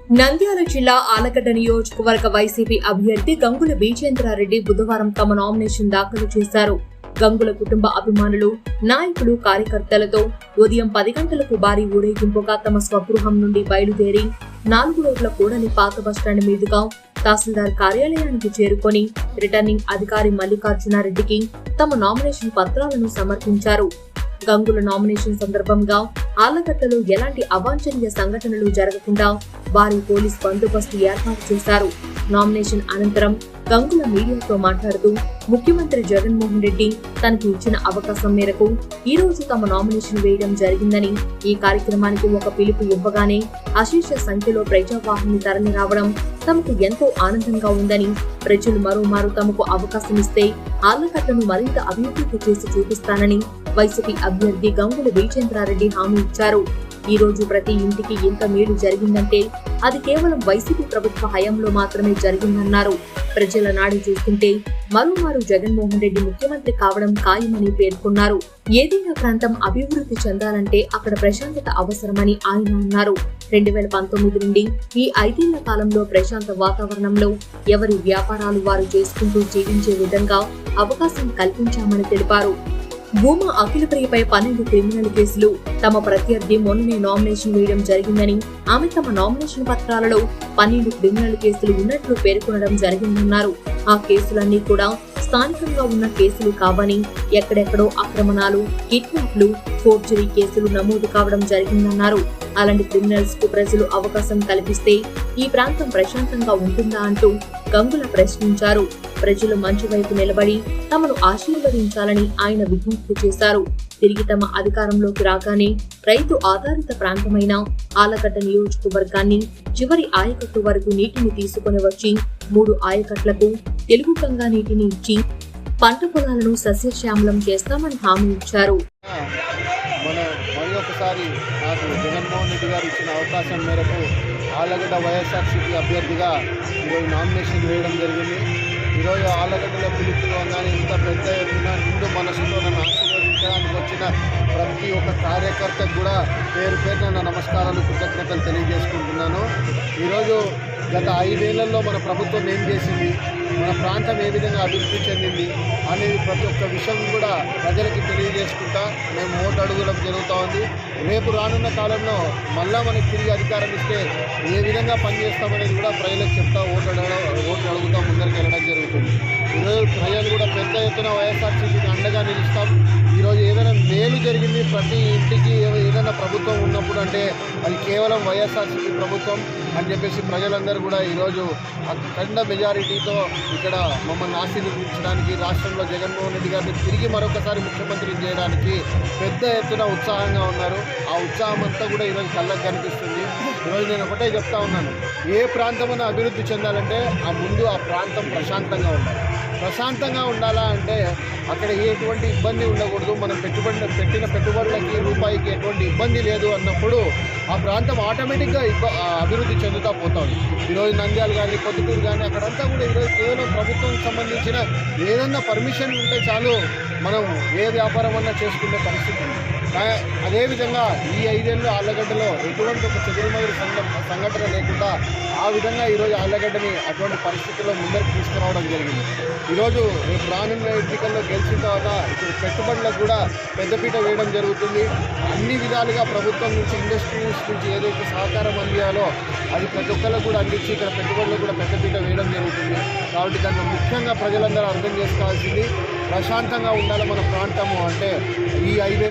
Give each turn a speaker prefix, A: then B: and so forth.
A: నంద్యాల జిల్లా ఆలగడ్డ నియోజకవర్గ వైసీపీ అభ్యర్థి గంగుల విజయేంద్రారెడ్డి బుధవారం తమ నామినేషన్ దాఖలు చేశారు. గంగుల కుటుంబ అభిమానులు, నాయకులు, కార్యకర్తలతో ఉదయం 10 గంటలకు భారీ ఊరేగింపుగా తమ స్వగృహం నుండి బయలుదేరి 4 రోడ్ల కూడలి పాత బస్టాండ్ మీదుగా తహసీల్దార్ కార్యాలయానికి చేరుకొని రిటర్నింగ్ అధికారి మల్లికార్జునారెడ్డికి తమ నామినేషన్ పత్రాలను సమర్పించారు. గంగుల నామినేషన్ సందర్భంగా ఆళ్లగడ్డలో ఎలాంటి అవాంఛనీయ సంఘటనలు జరగకుండా భారీ పోలీస్ బందోబస్తు ఏర్పాటు చేశారు. నామినేషన్ అనంతరం గంగుల మీడియాతో మాట్లాడుతూ ముఖ్యమంత్రి జగన్మోహన్ రెడ్డి తనకు ఇచ్చిన అవకాశం మేరకు ఈ రోజు తమ నామినేషన్ వేయడం జరిగిందని, ఈ కార్యక్రమానికి ఒక పిలుపు ఇవ్వగానే అశేష సంఖ్యలో ప్రజావాహిని తరలి రావడం తమకు ఎంతో ఆనందంగా ఉందని, ప్రజలు మరోమారు తమకు అవకాశం ఇస్తే ఆళ్లగడ్డను మరింత అభివృద్ధి చేసి చూపిస్తానని వైసీపీ అభ్యర్థి గంగుల విజయేంద్రారెడ్డి హామీ ఇచ్చారు. ఈ రోజు ప్రతి ఇంటికి ఇంత మేలు జరిగిందంటే అది కేవలం వైసీపీ ప్రభుత్వ హయాంలో మాత్రమే జరిగిందన్నారు. ప్రజల నాడి చూస్తుంటే మరోమారు జగన్మోహన్ రెడ్డి ముఖ్యమంత్రి కావడం ఖాయమని పేర్కొన్నారు. ఏదైనా ప్రాంతం అభివృద్ధి చెందాలంటే అక్కడ ప్రశాంతత అవసరమని ఆయన అన్నారు. 2019 నుండి ఈ 5 ఏళ్ల కాలంలో ప్రశాంత వాతావరణంలో ఎవరి వ్యాపారాలు వారు చేసుకుంటూ జీవించే విధంగా అవకాశం కల్పించామని తెలిపారు. భూమా అఖిలప్రియపై 12 క్రిమినల్ కేసులు, తమ ప్రత్యర్థి మొన్ననే నామినేషన్ వేయడం జరిగిందని, ఆమె తమ నామినేషన్ పత్రాలలో 12 క్రిమినల్ కేసులు ఉన్నట్లు పేర్కొనడం జరిగిందన్నారు. ఆ కేసులన్నీ కూడా స్థానికంగా ఉన్న కేసులు కావని, ఎక్కడెక్కడో ఆక్రమణాలు, కిడ్నాప్లు, ఫోర్జరీ కేసులు నమోదు కావడం జరిగిందన్నారు. అలాంటి క్రిమినల్స్ కు ప్రజలు అవకాశం కల్పిస్తే ఈ ప్రాంతం ప్రశాంతంగా ఉంటుందా అంటూ గంగుల ప్రశ్నించారు. ప్రజలు మంచి వైపు నిలబడి తమను ఆశీర్వదించాలని ఆయన విజ్ఞప్తి చేశారు. తిరిగి తమ అధికారంలోకి రాగానే రైతు ఆధారిత ప్రాంతమైన ఆలగడ్డ నియోజకవర్గాన్ని చివరి ఆయకట్టు వరకు నీటిని తీసుకుని వచ్చి 3 ఆయకట్లకు తెలుగు గంగా నీటిని ఇచ్చి పంట పొలాలను సస్యశ్యామలం చేస్తామని హామీ ఇచ్చారు.
B: మరొకసారి నాకు జగన్మోహన్ రెడ్డి గారు ఇచ్చిన అవకాశం మేరకు ఆళ్లగడ్డ వైఎస్ఆర్సీపీ అభ్యర్థిగా ఈరోజు నామినేషన్ వేయడం జరిగింది. ఈరోజు ఆళ్లగడ్డలో పిలుపుగానే ఇంత పెద్ద ఎత్తున నిండు మనసుతో నన్ను ఆశీర్వదించడానికి వచ్చిన ప్రతి ఒక్క కార్యకర్తకు కూడా పేరు పేరున నా నమస్కారాలు, కృతజ్ఞతలు తెలియజేసుకుంటున్నాను. ఈరోజు గత 5 ఏళ్లలో మన ప్రభుత్వం ఏం చేసింది, మన ప్రాంతం ఏ విధంగా అభివృద్ధి చెందింది అనేది ప్రతి ఒక్క విషయం కూడా ప్రజలకి తెలియజేసుకుంటా మేము ఓటు అడగడం జరుగుతూ ఉంది. రేపు రానున్న కాలంలో మళ్ళా మనకి తిరిగి అధికారం ఇస్తే ఏ విధంగా పనిచేస్తామనేది కూడా ప్రజలకు చెప్తా ఓటు అడుగుతాం, ముందరికి వెళ్ళడం జరుగుతుంది. ఈరోజు ప్రజలు కూడా పెద్ద ఎత్తున వైఎస్ఆర్సీపీకి అండగా నిలుస్తాం. ఈరోజు ఏదైనా మేలు జరిగింది ప్రతి ఇంటికి ఏదైనా ప్రభుత్వం ఉన్నప్పుడు అంటే అది కేవలం వైఎస్ఆర్సీపీ ప్రభుత్వం అని చెప్పేసి ప్రజలందరూ కూడా ఈరోజు అఖండ మెజారిటీతో ఇక్కడ మమ్మల్ని ఆశీర్వదించడానికి, రాష్ట్రంలో జగన్మోహన్ రెడ్డి గారిని తిరిగి మరొకసారి ముఖ్యమంత్రిని చేయడానికి పెద్ద ఎత్తున ఉత్సాహంగా ఉన్నారు. ఆ ఉత్సాహం అంతా కూడా ఈరోజు కళ్ళకు కనిపిస్తుంది. ఈరోజు నేను ఒకటే చెప్తా ఉన్నాను, ఏ ప్రాంతమైనా అభివృద్ధి చెందాలంటే ముందు ఆ ప్రాంతం ప్రశాంతంగా ఉండాలి. ప్రశాంతంగా ఉండాలా అంటే అక్కడ ఎటువంటి ఇబ్బంది ఉండకూడదు. మనం పెట్టిన పెట్టుబడులకి రూపాయికి ఎటువంటి ఇబ్బంది లేదు అన్నప్పుడు ఆ ప్రాంతం ఆటోమేటిక్గా అభివృద్ధి చెందుతూ పోతుంది. ఈరోజు నంద్యాల కానీ, పొద్దుటూరు కానీ అక్కడంతా కూడా ఈరోజు కేవలం ప్రభుత్వానికి సంబంధించిన ఏదన్నా పర్మిషన్ ఉంటే చాలు మనం ఏ వ్యాపారం అన్నా చేసుకునే పరిస్థితి ఉంది. అదేవిధంగా ఈ 5 ఏళ్ళు ఆళ్లగడ్డలో ఎటువంటి ఒక చెదురుమదురు సంఘటన లేకుండా ఆ విధంగా ఈరోజు ఆళ్లగడ్డని అటువంటి పరిస్థితుల్లో ముందరికి తీసుకురావడం జరిగింది. ఈరోజు రేపు రానున్న ఎన్నికల్లో గెలిచిన తర్వాత ఇప్పుడు పెట్టుబడులకు కూడా పెద్దపీట వేయడం జరుగుతుంది. అన్ని విధాలుగా ప్రభుత్వం నుంచి, ఇండస్ట్రీస్ నుంచి ఏదైతే సహకారం అందియాలో అది ప్రతి ఒక్కరికి కూడా అందించి ఇక్కడ పెట్టుబడులకు కూడా పెద్దపీట వేయడం జరుగుతుంది. కాబట్టి దాన్ని ముఖ్యంగా ప్రజలందరూ అర్థం చేసుకోవాల్సింది ప్రశాంతంగా ఉండాలి మన ప్రాంతము అంటే ఈ 5